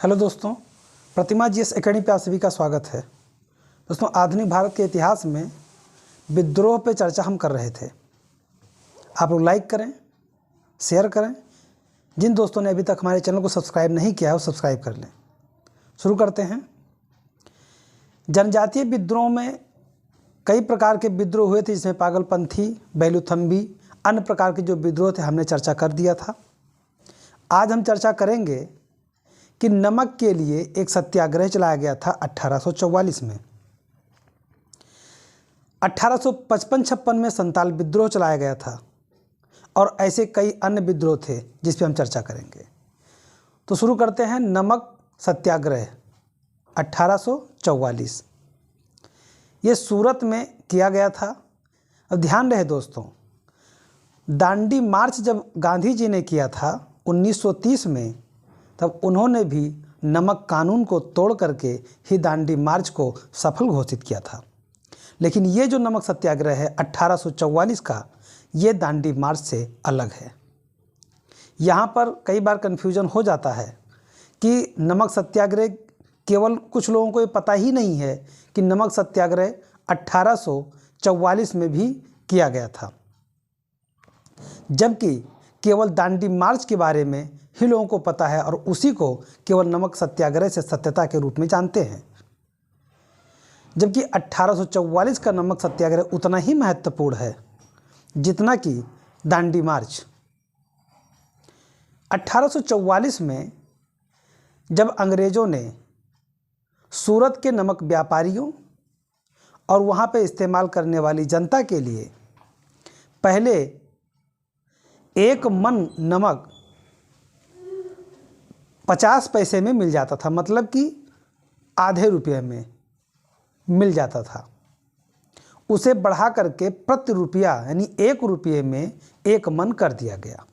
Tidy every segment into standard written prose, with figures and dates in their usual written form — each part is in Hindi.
हेलो दोस्तों, प्रतिमा जीएस एकेडमी पे आप सभी का स्वागत है। दोस्तों, आधुनिक भारत के इतिहास में विद्रोह पे चर्चा हम कर रहे थे। आप लोग लाइक करें, शेयर करें। जिन दोस्तों ने अभी तक हमारे चैनल को सब्सक्राइब नहीं किया है वो सब्सक्राइब कर लें। शुरू करते हैं। जनजातीय विद्रोह में कई प्रकार के विद्रोह हुए थे, जिसमें पागलपंथी, बेलूथम्बी, अन्य प्रकार के जो विद्रोह थे हमने चर्चा कर दिया था। आज हम चर्चा करेंगे कि नमक के लिए एक सत्याग्रह चलाया गया था 1844 में। 1855-56 में संताल विद्रोह चलाया गया था और ऐसे कई अन्य विद्रोह थे जिस पे हम चर्चा करेंगे। तो शुरू करते हैं। नमक सत्याग्रह 1844 ये सूरत में किया गया था। अब ध्यान रहे दोस्तों, दांडी मार्च जब गांधी जी ने किया था 1930 में, तब उन्होंने भी नमक कानून को तोड़ करके ही दांडी मार्च को सफल घोषित किया था। लेकिन ये जो नमक सत्याग्रह है 1844 का, ये दांडी मार्च से अलग है। यहाँ पर कई बार कन्फ्यूजन हो जाता है कि नमक सत्याग्रह, केवल कुछ लोगों को ये पता ही नहीं है कि नमक सत्याग्रह 1844 में भी किया गया था, जबकि केवल दांडी मार्च के बारे में ही लोगों को पता है और उसी को केवल नमक सत्याग्रह से सत्यता के रूप में जानते हैं। जबकि 1844 का नमक सत्याग्रह उतना ही महत्वपूर्ण है जितना कि दांडी मार्च। 1844 में जब अंग्रेज़ों ने सूरत के नमक व्यापारियों और वहाँ पे इस्तेमाल करने वाली जनता के लिए पहले 1 मन नमक 50 पैसे में मिल जाता था, मतलब कि आधे रुपये में मिल जाता था। उसे बढ़ा करके प्रति रुपया यानी 1 रुपये में 1 मन कर दिया गया।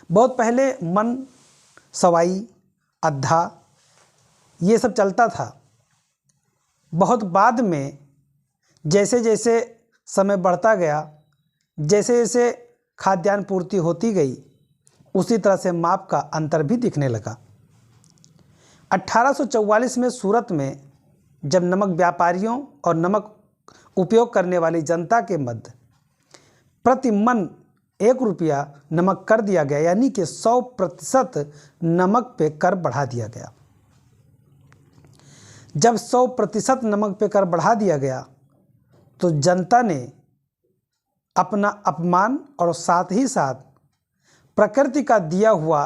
बहुत पहले मन, सवाई, अद्धा ये सब चलता था। बहुत बाद में जैसे जैसे समय बढ़ता गया, जैसे जैसे खाद्यान्न पूर्ति होती गई, उसी तरह से माप का अंतर भी दिखने लगा। 1844 में सूरत में जब नमक व्यापारियों और नमक उपयोग करने वाली जनता के मध्य प्रति मन 1 रुपया नमक कर दिया गया, यानी कि 100% नमक पे कर बढ़ा दिया गया। जब 100% नमक पे कर बढ़ा दिया गया तो जनता ने अपना अपमान और साथ ही साथ प्रकृति का दिया हुआ,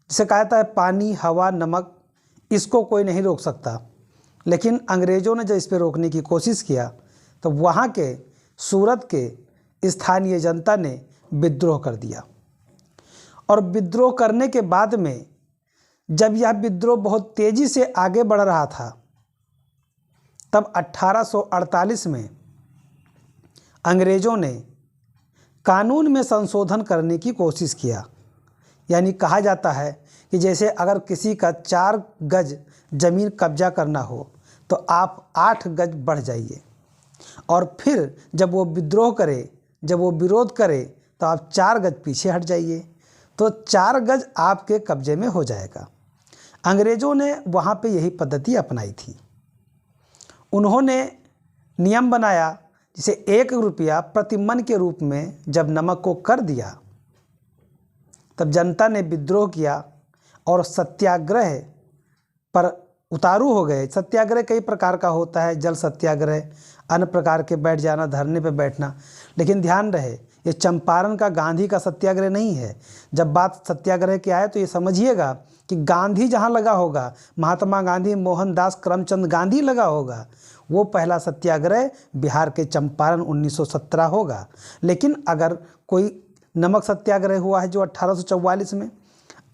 जिसे कहा जाता है पानी, हवा, नमक, इसको कोई नहीं रोक सकता। लेकिन अंग्रेज़ों ने जब इस पर रोकने की कोशिश किया तो वहाँ के सूरत के स्थानीय जनता ने विद्रोह कर दिया। और विद्रोह करने के बाद में जब यह विद्रोह बहुत तेज़ी से आगे बढ़ रहा था, तब 1848 में अंग्रेज़ों ने कानून में संशोधन करने की कोशिश किया। यानी कहा जाता है कि जैसे अगर किसी का 4 गज ज़मीन कब्जा करना हो तो आप 8 गज बढ़ जाइए, और फिर जब वो विद्रोह करे, जब वो विरोध करे, तो आप 4 गज पीछे हट जाइए, तो 4 गज आपके कब्जे में हो जाएगा। अंग्रेज़ों ने वहाँ पे यही पद्धति अपनाई थी। उन्होंने नियम बनाया, जिसे 1 रुपया प्रति मन के रूप में जब नमक को कर दिया, तब जनता ने विद्रोह किया और सत्याग्रह पर उतारू हो गए। सत्याग्रह कई प्रकार का होता है, जल सत्याग्रह, अन्य प्रकार के बैठ जाना, धरने पे बैठना। लेकिन ध्यान रहे, ये चंपारण का गांधी का सत्याग्रह नहीं है। जब बात सत्याग्रह की आए तो ये समझिएगा कि गांधी जहाँ लगा होगा, महात्मा गांधी, मोहनदास करमचंद गांधी लगा होगा, वो पहला सत्याग्रह बिहार के चंपारण 1917 होगा। लेकिन अगर कोई नमक सत्याग्रह हुआ है जो 1844 में,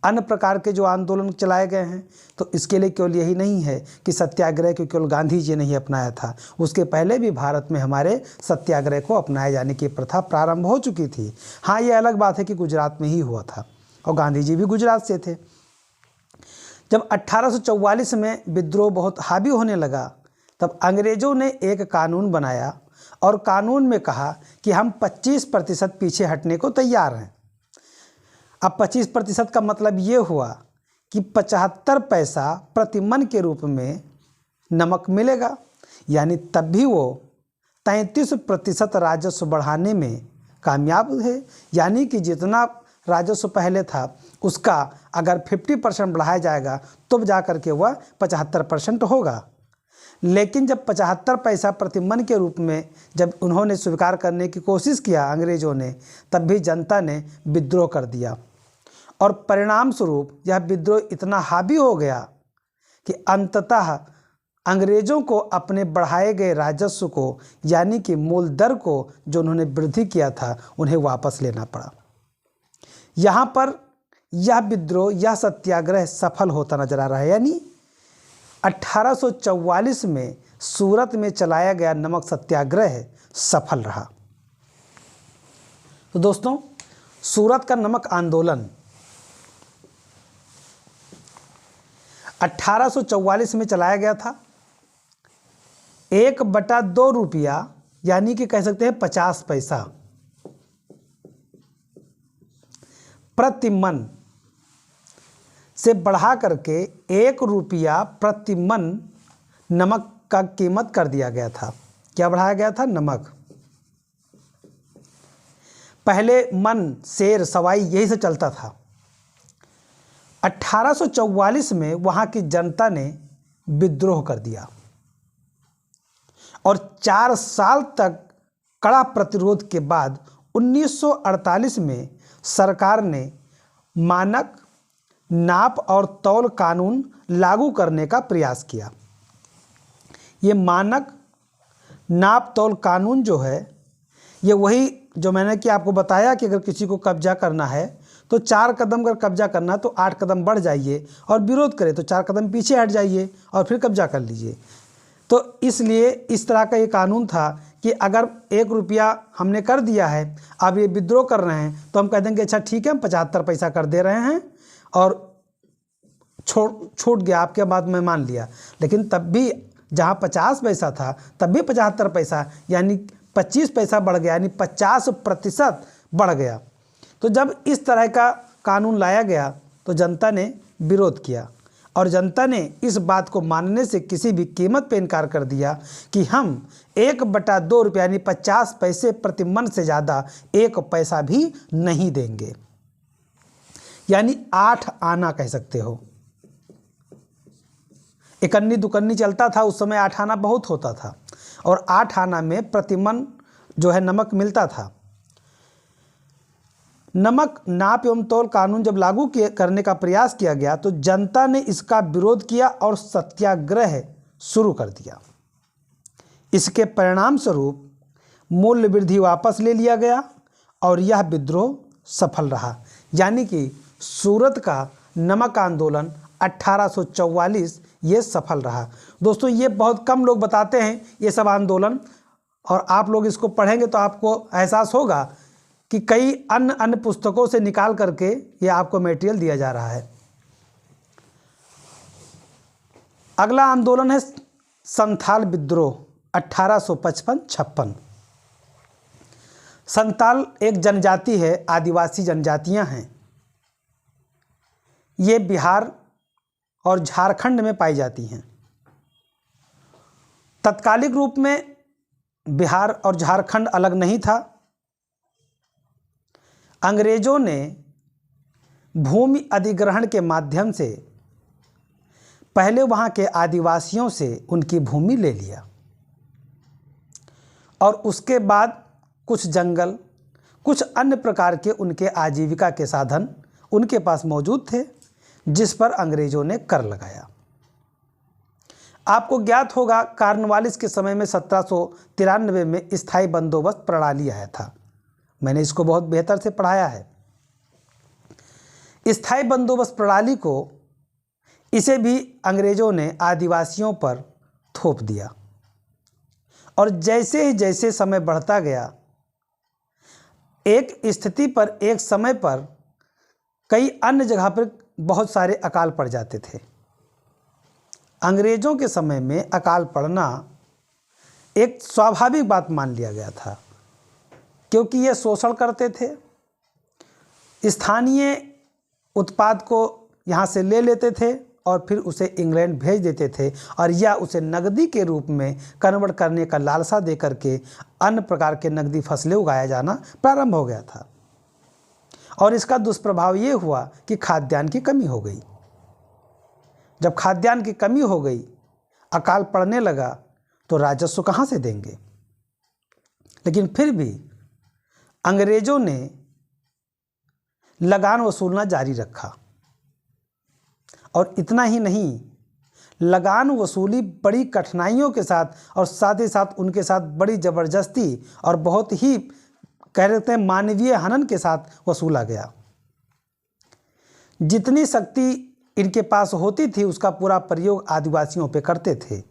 अन्य प्रकार के जो आंदोलन चलाए गए हैं, तो इसके लिए केवल यही नहीं है कि सत्याग्रह को केवल गांधी जी ने ही अपनाया था। उसके पहले भी भारत में हमारे सत्याग्रह को अपनाए जाने की प्रथा प्रारंभ हो चुकी थी। हाँ, ये अलग बात है कि गुजरात में ही हुआ था और गांधी जी भी गुजरात से थे। जब 1844 में विद्रोह बहुत हावी होने लगा, तब अंग्रेज़ों ने एक कानून बनाया और कानून में कहा कि हम 25% पीछे हटने को तैयार हैं। अब 25% का मतलब ये हुआ कि 75 पैसा प्रति मन के रूप में नमक मिलेगा, यानी तब भी वो 33% राजस्व बढ़ाने में कामयाब है। यानी कि जितना राजस्व पहले था उसका अगर 50% बढ़ाया जाएगा तब जा कर के वह 75% होगा। लेकिन जब 75 पैसा प्रति मन के रूप में जब उन्होंने स्वीकार करने की कोशिश किया अंग्रेज़ों ने, तब भी जनता ने विद्रोह कर दिया और परिणाम स्वरूप यह विद्रोह इतना हावी हो गया कि अंततः अंग्रेज़ों को अपने बढ़ाए गए राजस्व को, यानी कि मूल दर को जो उन्होंने वृद्धि किया था, उन्हें वापस लेना पड़ा। यहाँ पर यह विद्रोह, यह सत्याग्रह सफल होता नजर आ रहा है। यानी 1844 में सूरत में चलाया गया नमक सत्याग्रह सफल रहा। तो दोस्तों, सूरत का नमक आंदोलन 1844 में चलाया गया था। 1/2 रुपया, यानी कि कह सकते हैं 50 पैसा प्रति मन से बढ़ा करके 1 रुपया प्रति मन नमक का कीमत कर दिया गया था। क्या बढ़ाया गया था? नमक। पहले मन, सेर, सवाई यही से चलता था। 1844 में वहाँ की जनता ने विद्रोह कर दिया और 4 साल तक कड़ा प्रतिरोध के बाद 1948 में सरकार ने मानक नाप और तौल कानून लागू करने का प्रयास किया। ये मानक नाप तौल कानून जो है, ये वही जो मैंने कि आपको बताया कि अगर किसी को कब्जा करना है तो 4 कदम अगर कब्जा करना तो 8 कदम बढ़ जाइए, और विरोध करे तो 4 कदम पीछे हट जाइए और फिर कब्जा कर लीजिए। तो इसलिए इस तरह का ये कानून था कि अगर 1 रुपया हमने कर दिया है, अब ये विद्रोह कर रहे हैं, तो हम कह देंगे अच्छा ठीक है, हम 75 पैसा कर दे रहे हैं और छूट गया, आपके बात मैं मान लिया। लेकिन तब भी जहाँ 50 पैसा था तब भी 75 पैसा, यानी 25 पैसा बढ़ गया, यानी 50% बढ़ गया। तो जब इस तरह का कानून लाया गया तो जनता ने विरोध किया और जनता ने इस बात को मानने से किसी भी कीमत पे इनकार कर दिया कि हम 1/2 रुपया, यानी 50 पैसे प्रति मन से ज़्यादा 1 पैसा भी नहीं देंगे। यानी 8 आना कह सकते हो। 1 दुकन्नी चलता था उस समय, 8 आना बहुत होता था और 8 आना में प्रति मन जो है नमक मिलता था। नमक नाप एवं तौल कानून जब लागू करने का प्रयास किया गया तो जनता ने इसका विरोध किया और सत्याग्रह शुरू कर दिया। इसके परिणाम स्वरूप मूल्य वृद्धि वापस ले लिया गया और यह विद्रोह सफल रहा। यानी कि सूरत का नमक आंदोलन 1844 ये सफल रहा। दोस्तों, ये बहुत कम लोग बताते हैं ये सब आंदोलन, और आप लोग इसको पढ़ेंगे तो आपको एहसास होगा कि कई अन्य पुस्तकों से निकाल करके ये आपको मटेरियल दिया जा रहा है। अगला आंदोलन है संथाल विद्रोह 1855-56। संथाल एक जनजाति है, आदिवासी जनजातियां हैं। ये बिहार और झारखंड में पाई जाती हैं। तत्कालिक रूप में बिहार और झारखंड अलग नहीं था। अंग्रेजों ने भूमि अधिग्रहण के माध्यम से पहले वहाँ के आदिवासियों से उनकी भूमि ले लिया और उसके बाद कुछ जंगल, कुछ अन्य प्रकार के उनके आजीविका के साधन उनके पास मौजूद थे, जिस पर अंग्रेजों ने कर लगाया। आपको ज्ञात होगा कार्नवालिस के समय में 1793 में स्थायी बंदोबस्त प्रणाली आया था। मैंने इसको बहुत बेहतर से पढ़ाया है। स्थायी बंदोबस्त प्रणाली को इसे भी अंग्रेजों ने आदिवासियों पर थोप दिया और जैसे ही जैसे समय बढ़ता गया, एक स्थिति पर, एक समय पर कई अन्य जगह पर बहुत सारे अकाल पड़ जाते थे। अंग्रेजों के समय में अकाल पड़ना एक स्वाभाविक बात मान लिया गया था, क्योंकि ये शोषण करते थे, स्थानीय उत्पाद को यहाँ से ले लेते थे और फिर उसे इंग्लैंड भेज देते थे, और या उसे नकदी के रूप में कन्वर्ट करने का लालसा दे करके अन्य प्रकार के नकदी फसलें उगाया जाना प्रारंभ हो गया था। और इसका दुष्प्रभाव ये हुआ कि खाद्यान्न की कमी हो गई। जब खाद्यान्न की कमी हो गई, अकाल पड़ने लगा, तो राजस्व कहाँ से देंगे। लेकिन फिर भी अंग्रेजों ने लगान वसूलना जारी रखा, और इतना ही नहीं, लगान वसूली बड़ी कठिनाइयों के साथ और साथ ही साथ उनके साथ बड़ी ज़बरदस्ती और बहुत ही कह सकते हैं मानवीय हनन के साथ वसूला गया। जितनी शक्ति इनके पास होती थी उसका पूरा प्रयोग आदिवासियों पे करते थे।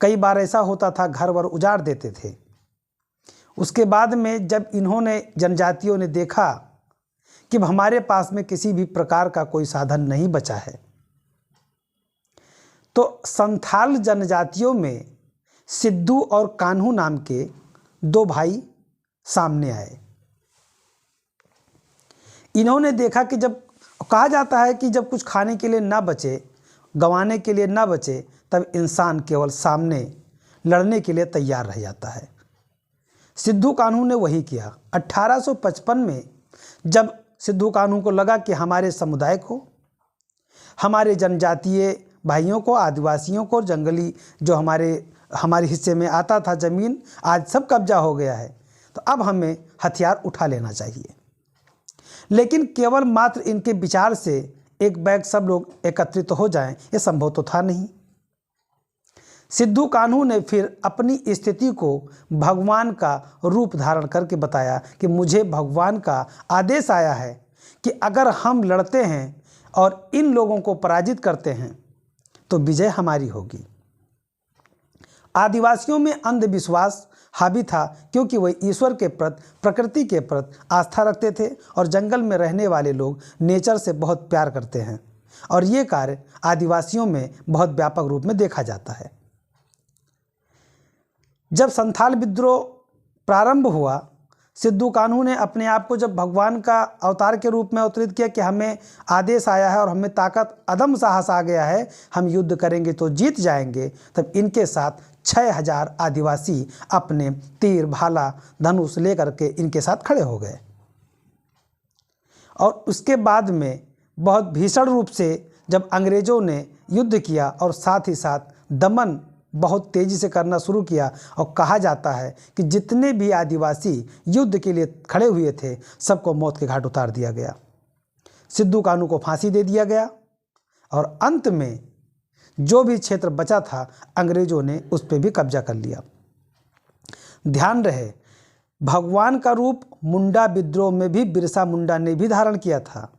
कई बार ऐसा होता था घर वर उजाड़ देते थे। उसके बाद में जब इन्होंने जनजातियों ने देखा कि हमारे पास में किसी भी प्रकार का कोई साधन नहीं बचा है, तो संथाल जनजातियों में सिद्धू और कान्हू नाम के दो भाई सामने आए। इन्होंने देखा कि जब कहा जाता है कि जब कुछ खाने के लिए ना बचे, गंवाने के लिए ना बचे, तब इंसान केवल सामने लड़ने के लिए तैयार रह जाता है। सिद्धू कान्हू ने वही किया। 1855 में जब सिद्धू कान्हू को लगा कि हमारे समुदाय को, हमारे जनजातीय भाइयों को, आदिवासियों को, जंगली जो हमारे हिस्से में आता था ज़मीन, आज सब कब्जा हो गया है, तो अब हमें हथियार उठा लेना चाहिए। लेकिन केवल मात्र इनके विचार से एक बैग सब लोग एकत्रित हो जाएं, ये संभव तो था नहीं। सिद्धू कान्हू ने फिर अपनी स्थिति को भगवान का रूप धारण करके बताया कि मुझे भगवान का आदेश आया है कि अगर हम लड़ते हैं और इन लोगों को पराजित करते हैं तो विजय हमारी होगी। आदिवासियों में अंधविश्वास हावी था, क्योंकि वह ईश्वर के प्रति, प्रकृति के प्रति आस्था रखते थे, और जंगल में रहने वाले लोग नेचर से बहुत प्यार करते हैं, और ये कार्य आदिवासियों में बहुत व्यापक रूप में देखा जाता है। जब संथाल विद्रोह प्रारंभ हुआ, सिद्धू कान्हू ने अपने आप को जब भगवान का अवतार के रूप में अवतरित किया कि हमें आदेश आया है और हमें ताकत, अदम साहस आ गया है, हम युद्ध करेंगे तो जीत जाएंगे, तब इनके साथ 6000 आदिवासी अपने तीर, भाला, धनुष लेकर के इनके साथ खड़े हो गए। और उसके बाद में बहुत भीषण रूप से जब अंग्रेज़ों ने युद्ध किया और साथ ही साथ दमन बहुत तेज़ी से करना शुरू किया, और कहा जाता है कि जितने भी आदिवासी युद्ध के लिए खड़े हुए थे सबको मौत के घाट उतार दिया गया। सिद्धू कान्हू को फांसी दे दिया गया, और अंत में जो भी क्षेत्र बचा था अंग्रेज़ों ने उस पर भी कब्जा कर लिया। ध्यान रहे, भगवान का रूप मुंडा विद्रोह में भी बिरसा मुंडा ने भी धारण किया था।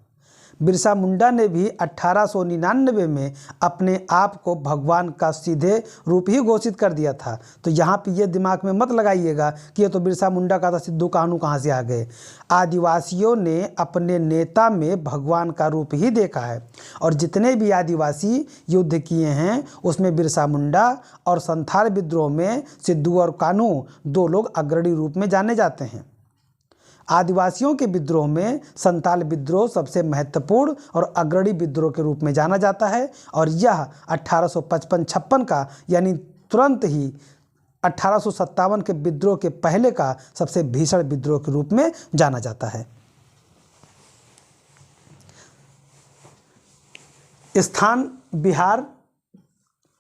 बिरसा मुंडा ने भी 1899 में अपने आप को भगवान का सीधे रूप ही घोषित कर दिया था। तो यहाँ पे ये दिमाग में मत लगाइएगा कि ये तो बिरसा मुंडा का था, सिद्धू कान्हू कहाँ से आ गए। आदिवासियों ने अपने नेता में भगवान का रूप ही देखा है, और जितने भी आदिवासी युद्ध किए हैं उसमें बिरसा मुंडा और संथाल विद्रोह में सिद्धू और कान्हू दो लोग अग्रणी रूप में जाने जाते हैं। आदिवासियों के विद्रोह में संथाल विद्रोह सबसे महत्वपूर्ण और अग्रणी विद्रोह के रूप में जाना जाता है, और यह 1855-56 का यानी तुरंत ही 1857 के विद्रोह के पहले का सबसे भीषण विद्रोह के रूप में जाना जाता है। स्थान बिहार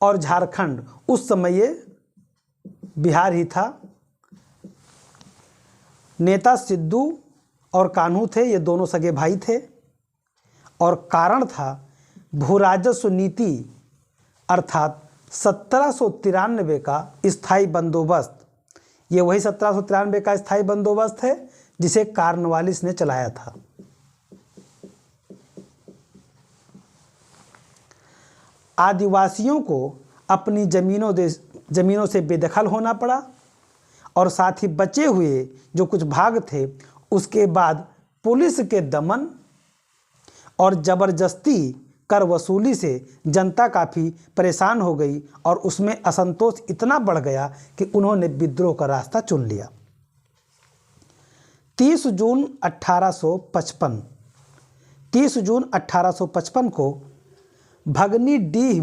और झारखंड, उस समय ये बिहार ही था। नेता सिद्धू और कान्हू थे, ये दोनों सगे भाई थे, और कारण था भूराजस्व नीति अर्थात 1793 का स्थायी बंदोबस्त। ये वही 1793 का स्थायी बंदोबस्त है जिसे कॉर्नवालिस ने चलाया था। आदिवासियों को अपनी जमीनों से बेदखल होना पड़ा, और साथ ही बचे हुए जो कुछ भाग थे उसके बाद पुलिस के दमन और ज़बरदस्ती कर वसूली से जनता काफ़ी परेशान हो गई, और उसमें असंतोष इतना बढ़ गया कि उन्होंने विद्रोह का रास्ता चुन लिया। 30 जून 1855 30 जून 1855 को भगनीडीह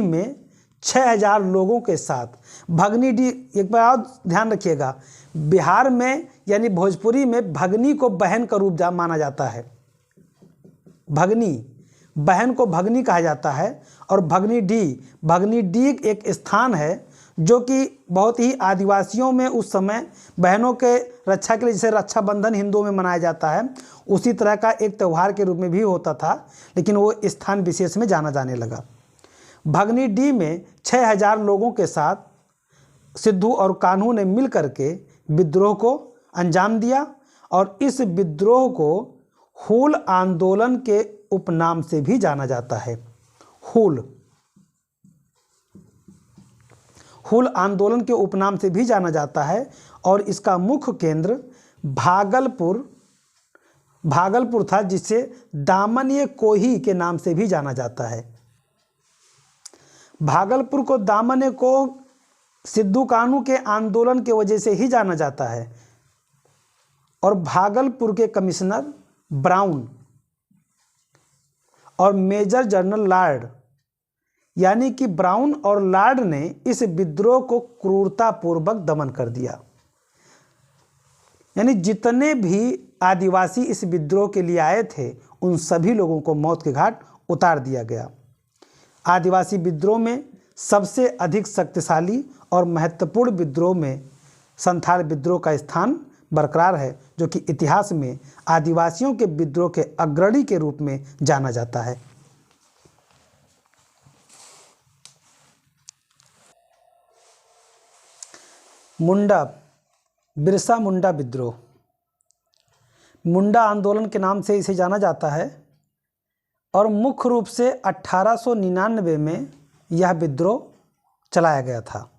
में 6000 लोगों के साथ, भगनीडीह, एक बार और ध्यान रखिएगा, बिहार में यानी भोजपुरी में भगनी को बहन का रूप माना जाता है। भगनी, बहन को भगनी कहा जाता है। और भगनीडीह एक स्थान है जो कि बहुत ही आदिवासियों में उस समय बहनों के रक्षा के लिए, जैसे रक्षाबंधन हिंदुओं में मनाया जाता है, उसी तरह का एक त्यौहार के रूप में भी होता था, लेकिन वो स्थान विशेष में जाना जाने लगा। भगनीडीह में 6000 लोगों के साथ सिद्धू और कान्हू ने मिल करके विद्रोह को अंजाम दिया और इस विद्रोह को हूल आंदोलन के उपनाम से भी जाना जाता है। हूल आंदोलन के उपनाम से भी जाना जाता है और इसका मुख्य केंद्र भागलपुर था, जिसे दामन कोही के नाम से भी जाना जाता है। भागलपुर को दामन को सिद्धू कान्हू के आंदोलन के वजह से ही जाना जाता है। और भागलपुर के कमिश्नर ब्राउन और मेजर जनरल लार्ड, यानी कि ब्राउन और लार्ड ने इस विद्रोह को क्रूरतापूर्वक दमन कर दिया। यानी जितने भी आदिवासी इस विद्रोह के लिए आए थे, उन सभी लोगों को मौत के घाट उतार दिया गया। आदिवासी विद्रोह में सबसे अधिक शक्तिशाली और महत्वपूर्ण विद्रोह में संथाल विद्रोह का स्थान बरकरार है, जो कि इतिहास में आदिवासियों के विद्रोह के अग्रणी के रूप में जाना जाता है। बिरसा मुंडा विद्रोह, मुंडा आंदोलन के नाम से इसे जाना जाता है और मुख्य रूप से 1899 में यह विद्रोह चलाया गया था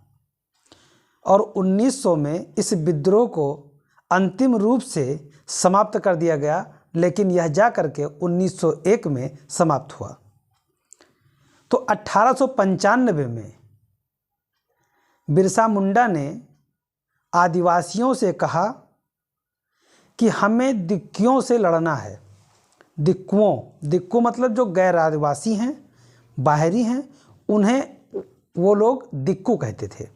और 1900 में इस विद्रोह को अंतिम रूप से समाप्त कर दिया गया, लेकिन यह जा करके 1901 में समाप्त हुआ। तो 1895 में बिरसा मुंडा ने आदिवासियों से कहा कि हमें दिक्कुओं से लड़ना है। दिक्कू मतलब जो गैर आदिवासी हैं, बाहरी हैं, उन्हें वो लोग दिक्कू कहते थे।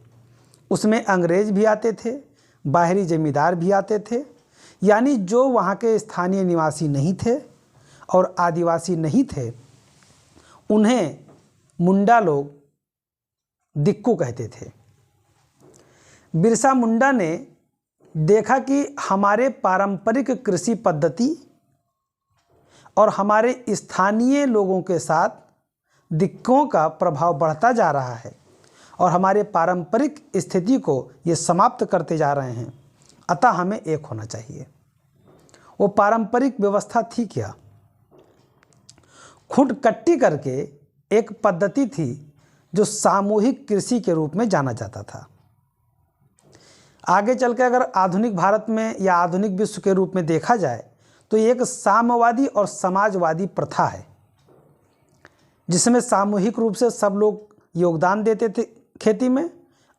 उसमें अंग्रेज भी आते थे, बाहरी जमींदार भी आते थे, यानी जो वहाँ के स्थानीय निवासी नहीं थे और आदिवासी नहीं थे, उन्हें मुंडा लोग दिक्कू कहते थे। बिरसा मुंडा ने देखा कि हमारे पारंपरिक कृषि पद्धति और हमारे स्थानीय लोगों के साथ दिक्कुओं का प्रभाव बढ़ता जा रहा है और हमारे पारंपरिक स्थिति को ये समाप्त करते जा रहे हैं, अतः हमें एक होना चाहिए। वो पारंपरिक व्यवस्था थी क्या? खुटकट्टी करके एक पद्धति थी जो सामूहिक कृषि के रूप में जाना जाता था। आगे चल के अगर आधुनिक भारत में या आधुनिक विश्व के रूप में देखा जाए तो ये एक साम्यवादी और समाजवादी प्रथा है, जिसमें सामूहिक रूप से सब लोग योगदान देते थे खेती में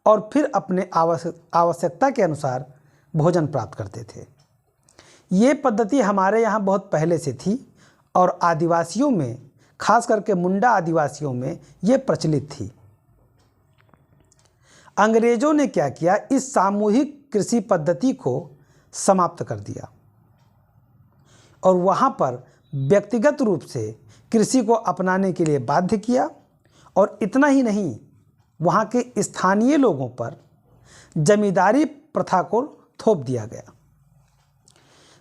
और फिर अपने आवश्यकता के अनुसार भोजन प्राप्त करते थे। ये पद्धति हमारे यहाँ बहुत पहले से थी और आदिवासियों में, खास करके मुंडा आदिवासियों में ये प्रचलित थी। अंग्रेजों ने क्या किया, इस सामूहिक कृषि पद्धति को समाप्त कर दिया और वहाँ पर व्यक्तिगत रूप से कृषि को अपनाने के लिए बाध्य किया। और इतना ही नहीं, वहाँ के स्थानीय लोगों पर जमींदारी प्रथा को थोप दिया गया।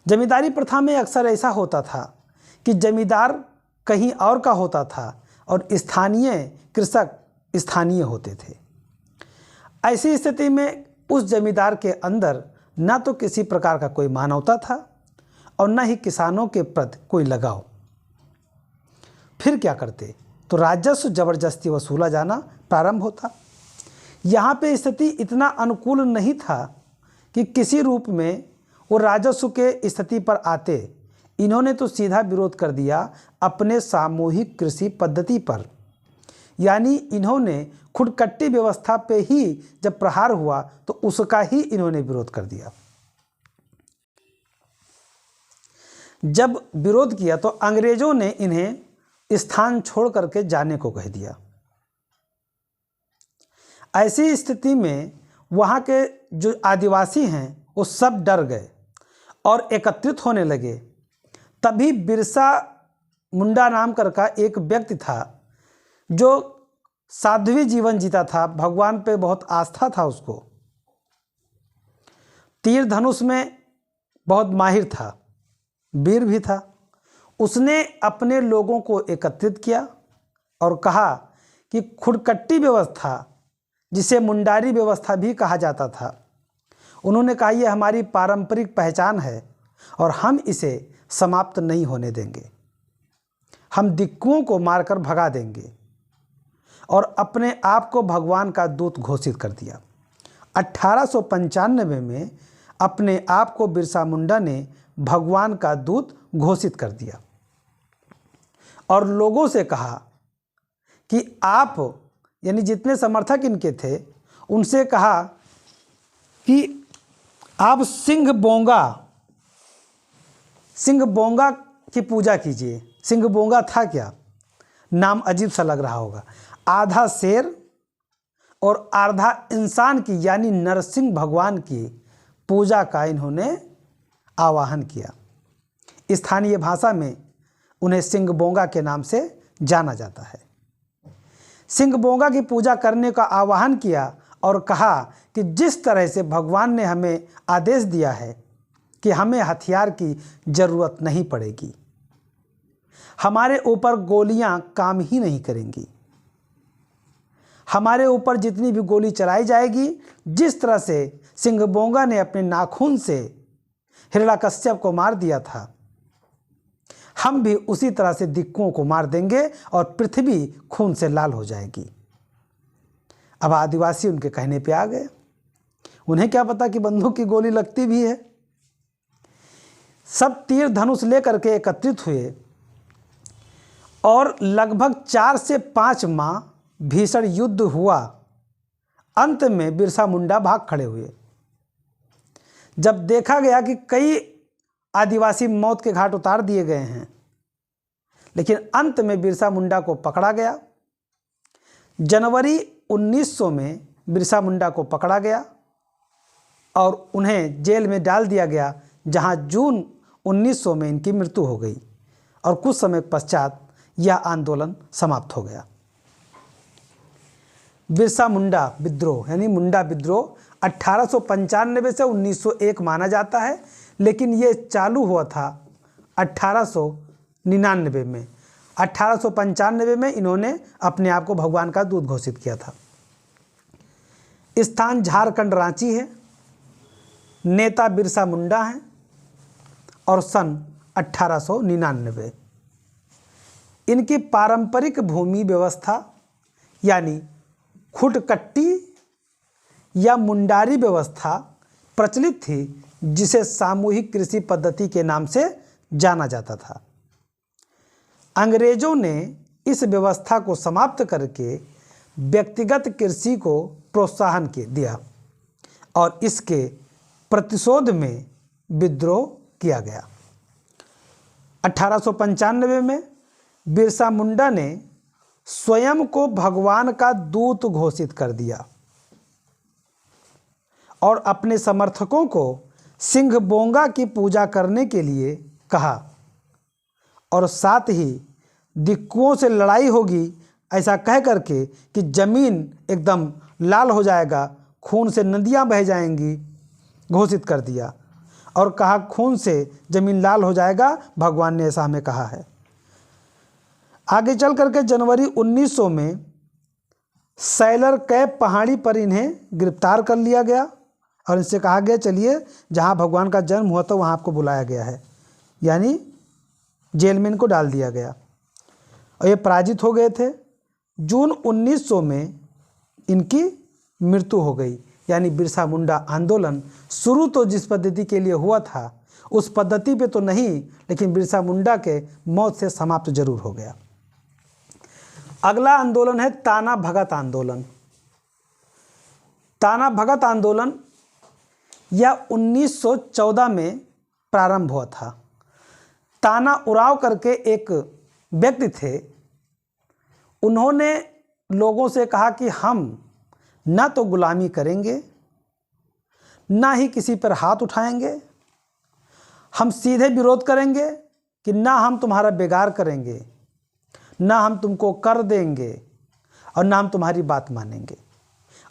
जमींदारी प्रथा में अक्सर ऐसा होता था कि जमींदार कहीं और का होता था और स्थानीय कृषक स्थानीय होते थे। ऐसी स्थिति में उस जमींदार के अंदर ना तो किसी प्रकार का कोई मानवता था और ना ही किसानों के प्रति कोई लगाव। फिर क्या करते, तो राजस्व जबरदस्ती वसूला जाना प्रारंभ होता। यहाँ पे स्थिति इतना अनुकूल नहीं था कि किसी रूप में वो राजस्व के स्थिति पर आते। इन्होंने तो सीधा विरोध कर दिया अपने सामूहिक कृषि पद्धति पर, यानी इन्होंने खुटकट्टी व्यवस्था पे ही जब प्रहार हुआ तो उसका ही इन्होंने विरोध कर दिया। जब विरोध किया तो अंग्रेजों ने इन्हें स्थान छोड़ करके जाने को कह दिया। ऐसी स्थिति में वहाँ के जो आदिवासी हैं वो सब डर गए और एकत्रित होने लगे। तभी बिरसा मुंडा नाम का एक व्यक्ति था जो साध्वी जीवन जीता था, भगवान पे बहुत आस्था था उसको, तीर धनुष में बहुत माहिर था, वीर भी था। उसने अपने लोगों को एकत्रित किया और कहा कि खुड़कट्टी व्यवस्था, जिसे मुंडारी व्यवस्था भी कहा जाता था, उन्होंने कहा यह हमारी पारंपरिक पहचान है और हम इसे समाप्त नहीं होने देंगे। हम दिक्कुओं को मारकर भगा देंगे और अपने आप को भगवान का दूत घोषित कर दिया। 1895 में अपने आप को बिरसा मुंडा ने भगवान का दूत घोषित कर दिया और लोगों से कहा कि आप, यानी जितने समर्थक इनके थे, उनसे कहा कि आप सिंह बोंगा की पूजा कीजिए। सिंह बोंगा था क्या? नाम अजीब सा लग रहा होगा। आधा शेर और आधा इंसान की, यानी नरसिंह भगवान की पूजा का इन्होंने आवाहन किया। स्थानीय भाषा में उन्हें सिंह बोंगा के नाम से जाना जाता है। सिंह बोंगा की पूजा करने का आह्वान किया और कहा कि जिस तरह से भगवान ने हमें आदेश दिया है कि हमें हथियार की ज़रूरत नहीं पड़ेगी, हमारे ऊपर गोलियां काम ही नहीं करेंगी, हमारे ऊपर जितनी भी गोली चलाई जाएगी, जिस तरह से सिंह बोंगा ने अपने नाखून से हिरण्यकश्यप को मार दिया था, हम भी उसी तरह से दिक्कुओं को मार देंगे और पृथ्वी खून से लाल हो जाएगी। अब आदिवासी उनके कहने पे आ गए। उन्हें क्या पता कि बंदूक की गोली लगती भी है। सब तीर धनुष लेकर के एकत्रित हुए और लगभग 4 से 5 माह भीषण युद्ध हुआ। अंत में बिरसा मुंडा भाग खड़े हुए। जब देखा गया कि कई आदिवासी मौत के घाट उतार दिए गए हैं, लेकिन अंत में बिरसा मुंडा को पकड़ा गया। जनवरी 1900 में बिरसा मुंडा को पकड़ा गया और उन्हें जेल में डाल दिया गया, जहां जून 1900 में इनकी मृत्यु हो गई और कुछ समय पश्चात यह आंदोलन समाप्त हो गया। बिरसा मुंडा विद्रोह यानी मुंडा विद्रोह 1895 से 1901 माना जाता है, लेकिन ये चालू हुआ था 1899 में। 1895 में इन्होंने अपने आप को भगवान का दूत घोषित किया था। स्थान झारखंड रांची है, नेता बिरसा मुंडा हैं और सन 1899। इनकी पारंपरिक भूमि व्यवस्था यानी खुड़कट्टी या मुंडारी व्यवस्था प्रचलित थी, जिसे सामूहिक कृषि पद्धति के नाम से जाना जाता था। अंग्रेजों ने इस व्यवस्था को समाप्त करके व्यक्तिगत कृषि को प्रोत्साहन दिया और इसके प्रतिशोध में विद्रोह किया गया। 1895 में बिरसा मुंडा ने स्वयं को भगवान का दूत घोषित कर दिया और अपने समर्थकों को सिंह बोंगा की पूजा करने के लिए कहा और साथ ही दिक्कुओं से लड़ाई होगी ऐसा कह करके कि जमीन एकदम लाल हो जाएगा, खून से नदियां बह जाएंगी, घोषित कर दिया और कहा खून से जमीन लाल हो जाएगा, भगवान ने ऐसा हमें कहा है। आगे चल करके जनवरी 1900 में सैलर कैप पहाड़ी पर इन्हें गिरफ्तार कर लिया गया और इनसे कहा गया चलिए जहाँ भगवान का जन्म हुआ था वहाँ आपको बुलाया गया है, यानी जेल में इनको डाल दिया गया और ये पराजित हो गए थे। जून 1900 में इनकी मृत्यु हो गई, यानी बिरसा मुंडा आंदोलन शुरू तो जिस पद्धति के लिए हुआ था उस पद्धति पे तो नहीं, लेकिन बिरसा मुंडा के मौत से समाप्त जरूर हो गया। अगला आंदोलन है ताना भगत आंदोलन। ताना भगत आंदोलन यह 1914 में प्रारंभ हुआ था। ताना उराव करके एक व्यक्ति थे। उन्होंने लोगों से कहा कि हम ना तो गुलामी करेंगे, ना ही किसी पर हाथ उठाएंगे। हम सीधे विरोध करेंगे कि ना हम तुम्हारा बेगार करेंगे, ना हम तुमको कर देंगे और ना हम तुम्हारी बात मानेंगे।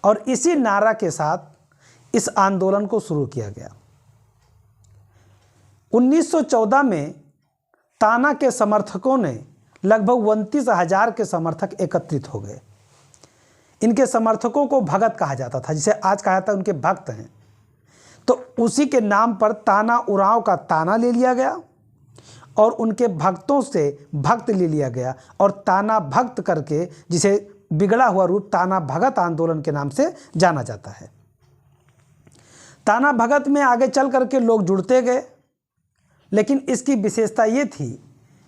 और इसी नारा के साथ इस आंदोलन को शुरू किया गया। 1914 में ताना के समर्थकों ने लगभग 29,000 के समर्थक एकत्रित हो गए। इनके समर्थकों को भगत कहा जाता था, जिसे आज कहा जाता है उनके भक्त हैं। तो उसी के नाम पर ताना उराव का ताना ले लिया गया और उनके भक्तों से भक्त ले लिया गया और ताना भक्त करके, जिसे बिगड़ा हुआ रूप ताना भगत आंदोलन के नाम से जाना जाता है। ताना भगत में आगे चल करके लोग जुड़ते गए, लेकिन इसकी विशेषता ये थी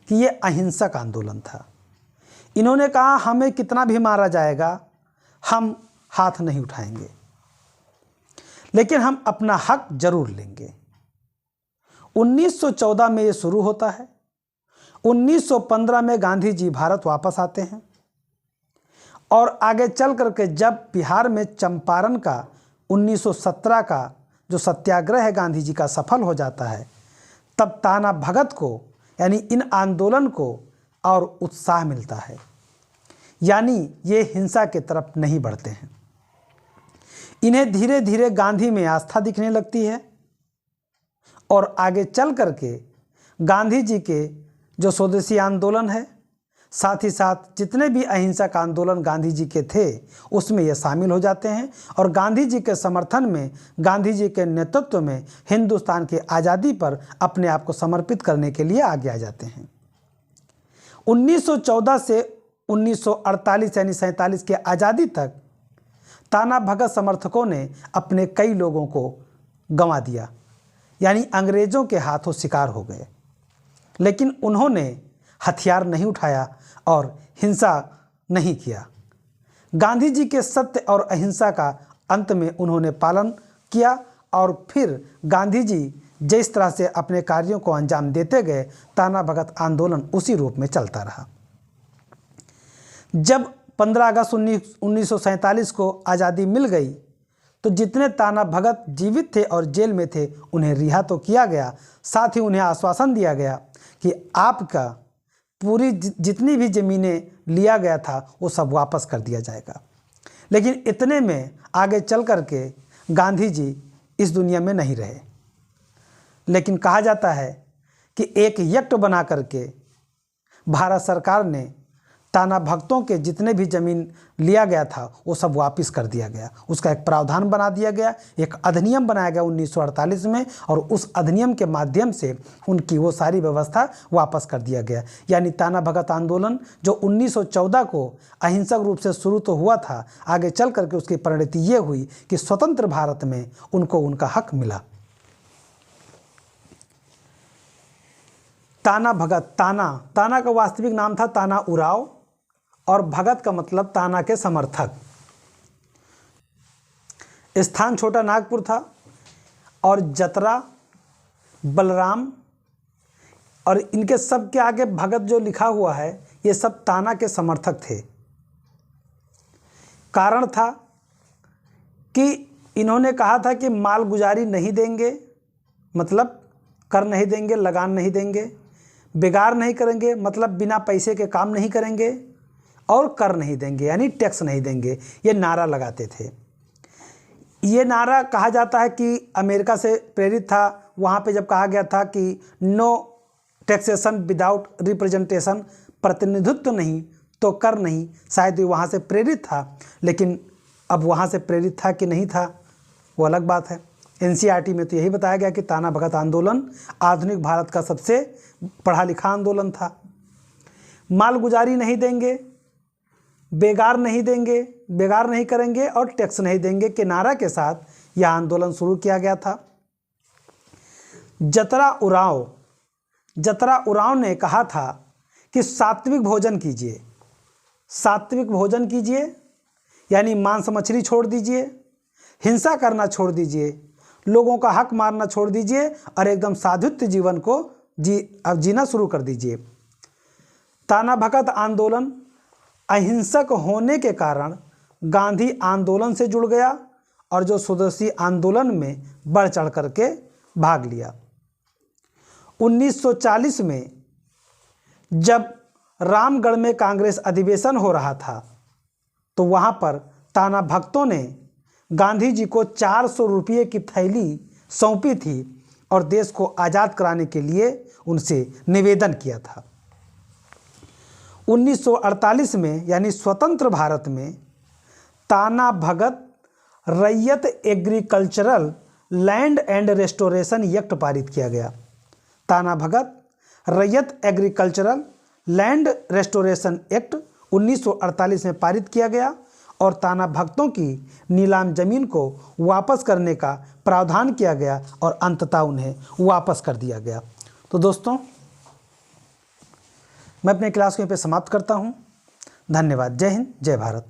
कि ये अहिंसक आंदोलन था। इन्होंने कहा हमें कितना भी मारा जाएगा, हम हाथ नहीं उठाएंगे, लेकिन हम अपना हक जरूर लेंगे। 1914 में ये शुरू होता है। 1915 में गांधी जी भारत वापस आते हैं और आगे चल करके जब बिहार में चंपारण का 1917 का जो सत्याग्रह है गांधी जी का सफल हो जाता है, तब ताना भगत को यानी इन आंदोलन को और उत्साह मिलता है, यानी ये हिंसा की तरफ नहीं बढ़ते हैं। इन्हें धीरे धीरे गांधी में आस्था दिखने लगती है और आगे चल करके गांधी जी के जो स्वदेशी आंदोलन है, साथ ही साथ जितने भी अहिंसक आंदोलन गांधी जी के थे उसमें ये शामिल हो जाते हैं और गांधी जी के समर्थन में, गांधी जी के नेतृत्व में हिंदुस्तान की आज़ादी पर अपने आप को समर्पित करने के लिए आगे आ जाते हैं। 1914 से 1948 यानी 47 के आज़ादी तक ताना भगत समर्थकों ने अपने कई लोगों को गंवा दिया, यानी अंग्रेज़ों के हाथों शिकार हो गए, लेकिन उन्होंने हथियार नहीं उठाया और हिंसा नहीं किया। गांधी जी के सत्य और अहिंसा का अंत में उन्होंने पालन किया और फिर गांधी जी जिस तरह से अपने कार्यों को अंजाम देते गए, ताना भगत आंदोलन उसी रूप में चलता रहा। जब 15 अगस्त 1947 को आज़ादी मिल गई तो जितने ताना भगत जीवित थे और जेल में थे उन्हें रिहा तो किया गया, साथ ही उन्हें आश्वासन दिया गया कि आपका पूरी जितनी भी ज़मीनें लिया गया था वो सब वापस कर दिया जाएगा। लेकिन इतने में आगे चल कर के गांधी जी इस दुनिया में नहीं रहे, लेकिन कहा जाता है कि एक एक्ट बना करके भारत सरकार ने ताना भक्तों के जितने भी ज़मीन लिया गया था वो सब वापस कर दिया गया। उसका एक प्रावधान बना दिया गया, एक अधिनियम बनाया गया 1948 में और उस अधिनियम के माध्यम से उनकी वो सारी व्यवस्था वापस कर दिया गया। यानी ताना भगत आंदोलन जो 1914 को अहिंसक रूप से शुरू तो हुआ था, आगे चल करके उसकी परिणति ये हुई कि स्वतंत्र भारत में उनको उनका हक मिला। ताना भगत, ताना का वास्तविक नाम था ताना उराव और भगत का मतलब ताना के समर्थक। स्थान छोटा नागपुर था और जतरा, बलराम और इनके सब के आगे भगत जो लिखा हुआ है ये सब ताना के समर्थक थे। कारण था कि इन्होंने कहा था कि माल गुजारी नहीं देंगे, मतलब कर नहीं देंगे, लगान नहीं देंगे, बेगार नहीं करेंगे, मतलब बिना पैसे के काम नहीं करेंगे, और कर नहीं देंगे यानी टैक्स नहीं देंगे। ये नारा लगाते थे। ये नारा कहा जाता है कि अमेरिका से प्रेरित था। वहाँ पे जब कहा गया था कि नो टैक्सेशन विदाउट रिप्रेजेंटेशन, प्रतिनिधित्व नहीं तो कर नहीं, शायद ये वहाँ से प्रेरित था। लेकिन अब वहाँ से प्रेरित था कि नहीं था वो अलग बात है। एनसीईआरटी में तो यही बताया गया कि ताना भगत आंदोलन आधुनिक भारत का सबसे पढ़ा लिखा आंदोलन था। माल गुजारी नहीं देंगे, बेगार नहीं देंगे, बेगार नहीं करेंगे और टैक्स नहीं देंगे के नारा के साथ यह आंदोलन शुरू किया गया था। जतरा उराव ने कहा था कि सात्विक भोजन कीजिए, सात्विक भोजन कीजिए यानी मांस मछली छोड़ दीजिए, हिंसा करना छोड़ दीजिए, लोगों का हक मारना छोड़ दीजिए और एकदम साधुत्व जीवन को अब जीना शुरू कर दीजिए। ताना भगत आंदोलन अहिंसक होने के कारण गांधी आंदोलन से जुड़ गया और जो स्वदेशी आंदोलन में बढ़ चढ़ करके भाग लिया। 1940 में जब रामगढ़ में कांग्रेस अधिवेशन हो रहा था तो वहाँ पर ताना भक्तों ने गांधी जी को 400 रुपये की थैली सौंपी थी और देश को आज़ाद कराने के लिए उनसे निवेदन किया था। 1948 में यानी स्वतंत्र भारत में ताना भगत रैयत agricultural land and restoration act पारित किया गया। ताना भगत रैयत एग्रीकल्चरल लैंड रेस्टोरेशन एक्ट 1948 में पारित किया गया और ताना भक्तों की नीलाम जमीन को वापस करने का प्रावधान किया गया और अंततः उन्हें वापस कर दिया गया। तो दोस्तों, मैं अपने क्लास को यहाँ पे समाप्त करता हूँ। धन्यवाद। जय हिंद, जय भारत।